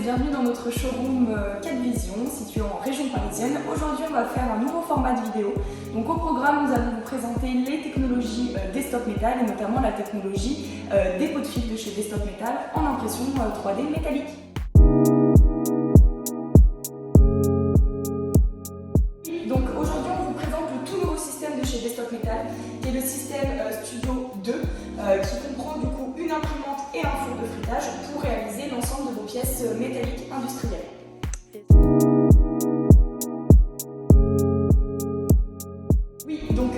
bienvenue dans notre showroom 4 Vision situé en région parisienne. Aujourd'hui on va faire un nouveau format de vidéo. Donc au programme nous allons vous présenter les technologies Desktop Metal et notamment la technologie dépôt de fil de chez Desktop Metal en impression 3D métallique. Donc aujourd'hui on vous présente le tout nouveau système de chez Desktop Metal qui est le système Studio 2 qui comprend du coup une imprimante et un four de fritage pour réaliser l'ensemble de vos pièces métalliques industrielles. Oui, donc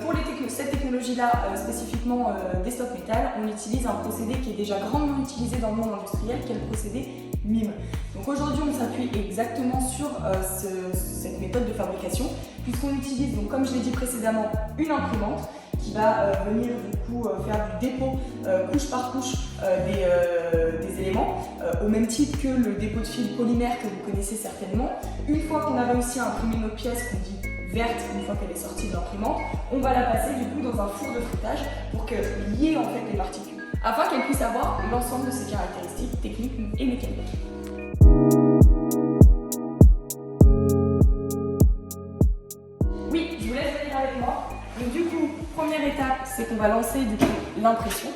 pour cette technologie-là, spécifiquement Desktop Metal, on utilise un procédé qui est déjà grandement utilisé dans le monde industriel, qui est le procédé MIM. Donc aujourd'hui, on s'appuie exactement sur cette méthode de fabrication, puisqu'on utilise, donc, comme je l'ai dit précédemment, une imprimante qui va venir du coup faire du dépôt couche par couche des éléments, au même titre que le dépôt de fil polymère que vous connaissez certainement. Une fois qu'on a réussi à imprimer notre pièce, qu'on dit verte, une fois qu'elle est sortie de l'imprimante, on va la passer du coup dans un four de fritage pour qu'il y ait en fait les particules, afin qu'elle puisse avoir l'ensemble de ses caractéristiques techniques et mécaniques. Oui, je vous laisse venir avec moi. Donc du coup, première étape, c'est qu'on va lancer du coup l'impression.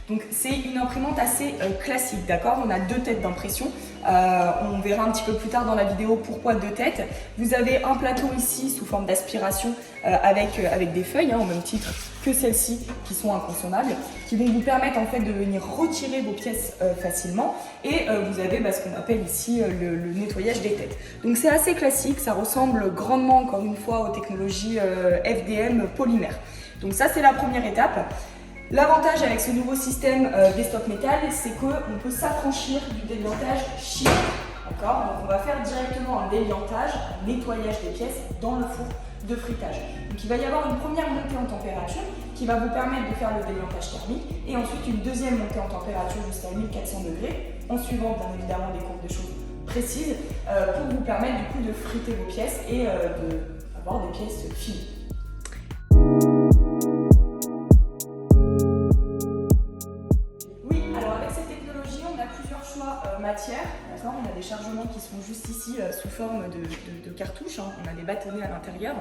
Donc c'est une imprimante assez classique, d'accord? On a deux têtes d'impression. On verra un petit peu plus tard dans la vidéo pourquoi deux têtes. Vous avez un plateau ici sous forme d'aspiration avec des feuilles, au même titre que celles-ci qui sont inconsommables, qui vont vous permettre en fait de venir retirer vos pièces facilement. Et vous avez ce qu'on appelle ici le nettoyage des têtes. Donc c'est assez classique, ça ressemble grandement encore une fois aux technologies FDM polymère. Donc ça c'est la première étape. L'avantage avec ce nouveau système Desktop Metal, c'est qu'on peut s'affranchir du déliantage chimique. D'accord? Donc on va faire directement un déliantage, un nettoyage des pièces dans le four de fritage. Donc il va y avoir une première montée en température qui va vous permettre de faire le déliantage thermique et ensuite une deuxième montée en température jusqu'à 1400 degrés en suivant bien évidemment des courbes de chauffe précises pour vous permettre du coup de friter vos pièces et d'avoir des pièces finies. Matière, on a des chargements qui sont juste ici sous forme de cartouches, on a des bâtonnets à l'intérieur.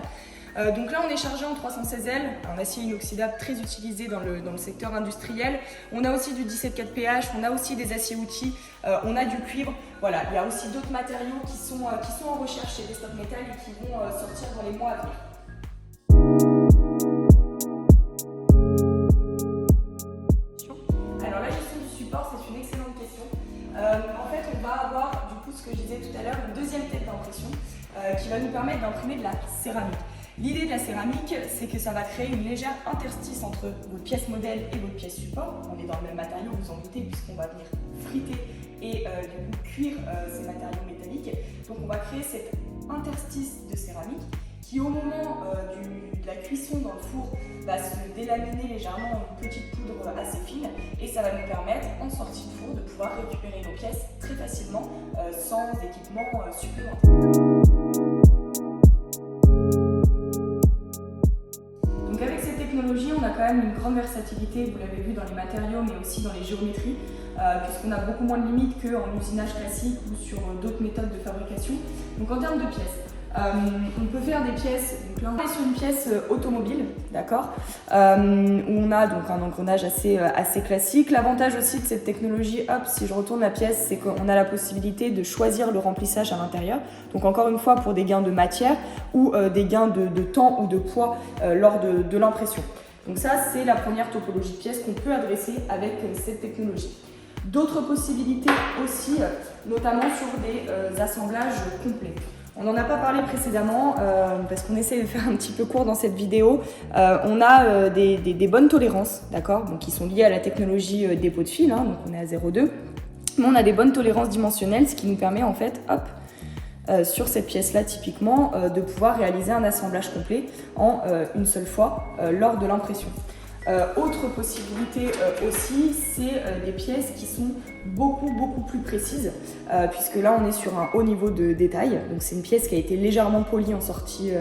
Donc là on est chargé en 316L, un acier inoxydable très utilisé dans le secteur industriel. On a aussi du 17,4 pH, on a aussi des aciers outils, on a du cuivre. Voilà, il y a aussi d'autres matériaux qui sont en recherche chez Desktop Metal et qui vont sortir dans les mois à venir. Alors la gestion du support, c'est une excellente question. En fait, on va avoir, du coup, ce que je disais tout à l'heure, une deuxième tête d'impression qui va nous permettre d'imprimer de la céramique. L'idée de la céramique, c'est que ça va créer une légère interstice entre votre pièce modèle et votre pièce support. On est dans le même matériau, vous en doutez, puisqu'on va venir friter et du coup cuire ces matériaux métalliques. Donc on va créer cet interstice de céramique qui au moment de la cuisson dans le four va se délaminer légèrement en une petite poudre assez fine et ça va nous permettre en sortie de four de pouvoir récupérer nos pièces très facilement sans équipement supplémentaire. Donc avec cette technologie on a quand même une grande versatilité, vous l'avez vu dans les matériaux mais aussi dans les géométries puisqu'on a beaucoup moins de limites qu'en usinage classique ou sur d'autres méthodes de fabrication. Donc en termes de pièces, on peut faire des pièces, donc là on est sur une pièce automobile, d'accord, où on a donc un engrenage assez classique. L'avantage aussi de cette technologie, si je retourne la pièce, c'est qu'on a la possibilité de choisir le remplissage à l'intérieur. Donc encore une fois pour des gains de matière ou des gains de temps ou de poids lors de l'impression. Donc ça c'est la première topologie de pièce qu'on peut adresser avec cette technologie. D'autres possibilités aussi, notamment sur des assemblages complets. On n'en a pas parlé précédemment parce qu'on essaie de faire un petit peu court dans cette vidéo. On a des bonnes tolérances, d'accord, qui sont liées à la technologie dépôt de fil, donc on est à 0,2. Mais on a des bonnes tolérances dimensionnelles, ce qui nous permet en fait, sur cette pièce-là typiquement, de pouvoir réaliser un assemblage complet en une seule fois lors de l'impression. Autre possibilité aussi, c'est des pièces qui sont beaucoup plus précises, puisque là on est sur un haut niveau de détail. Donc c'est une pièce qui a été légèrement polie en sortie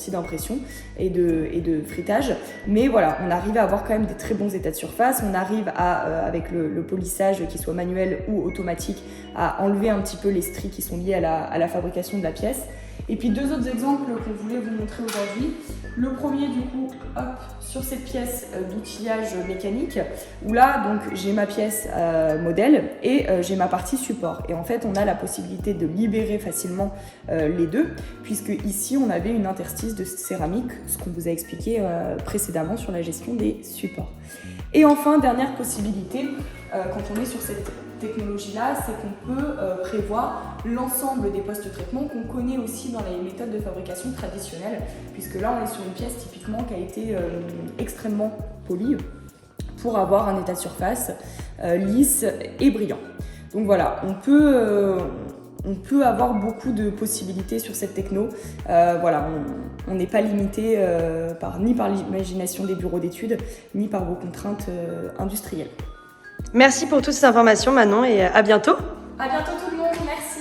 d'impression et de frittage. Mais voilà, on arrive à avoir quand même des très bons états de surface. On arrive à, avec le polissage, qu'il soit manuel ou automatique, à enlever un petit peu les stries qui sont liées à la fabrication de la pièce. Et puis deux autres exemples qu'on voulait vous montrer aujourd'hui. Le premier du coup, hop, sur cette pièce d'outillage mécanique, où là donc j'ai ma pièce modèle et j'ai ma partie support. Et en fait on a la possibilité de libérer facilement les deux, puisque ici on avait une interstice de céramique, ce qu'on vous a expliqué précédemment sur la gestion des supports. Et enfin, dernière possibilité, quand on est sur cette technologie-là, c'est qu'on peut prévoir l'ensemble des post-traitements qu'on connaît aussi dans les méthodes de fabrication traditionnelles, puisque là on est sur une pièce typiquement qui a été extrêmement polie pour avoir un état de surface lisse et brillant. Donc voilà, on peut avoir beaucoup de possibilités sur cette techno. Voilà, on n'est pas limité ni par l'imagination des bureaux d'études, ni par vos contraintes industrielles. Merci pour toutes ces informations Manon et à bientôt. À bientôt tout le monde, merci.